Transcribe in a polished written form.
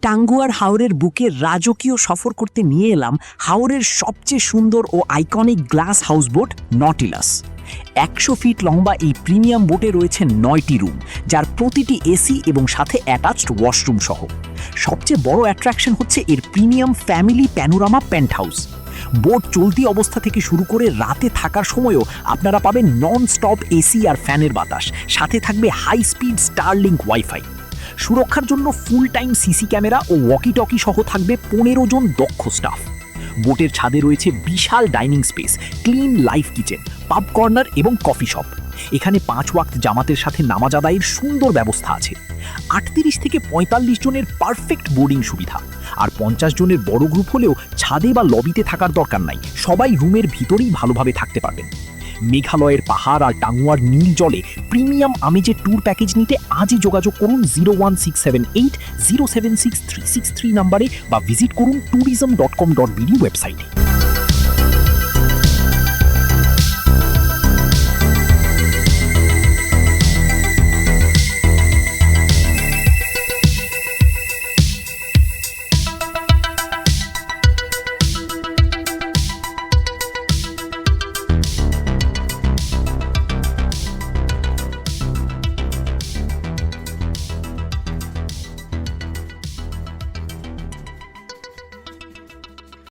টাঙ্গুয়ার হাওরের বুকে রাজকীয় সফর করতে নিয়ে এলাম হাওরের সবচেয়ে সুন্দর ও iconic glass houseboat Nautilus. 100 feet লম্বা এই প্রিমিয়াম বোটে রয়েছে 9টি রুম, যার প্রতিটি এসি এবং সাথে অ্যাটাচড ওয়াশরুম সহ। সবচেয়ে বড় অ্যাট্রাকশন হচ্ছে এর premium family panorama penthouse. Boat চলতি অবস্থা থেকে শুরু করে রাতে থাকার সময়ও আপনারা পাবেন নন স্টপ এসি আর ফ্যানের বাতাস, সাথে থাকবে হাই স্পিড স্টারলিংক ওয়াইফাই। সুরক্ষার জন্য ফুল টাইম সিসি ক্যামেরা ও ওয়াকি টকি সহ থাকবে 15 জন দক্ষ স্টাফ। বোটের ছাদে রয়েছে বিশাল dining space, clean life kitchen, pub corner এবং কফি শপ। এখানে 5 ওয়াক্ত জামাতের সাথে নামাজ আদায়ের সুন্দর ব্যবস্থা আছে। 38 থেকে 45 জনের পারফেক্ট বোর্ডিং সুবিধা। আর 50 জনের বড় গ্রুপ হলেও ছাদে বা লবিতে থাকার দরকার নাই, সবাই রুমের ভিতরেই ভালোভাবে থাকতে পারবেন। মেঘালয়ের পাহাড় আর টাঙ্গুয়ার নীল জলে প্রিমিয়াম আমেজের ট্যুর প্যাকেজ নিতে আজই যোগাযোগ করুন 01678 076363 নম্বরে বা ভিজিট করুন tourism.com.bd ওয়েবসাইটে।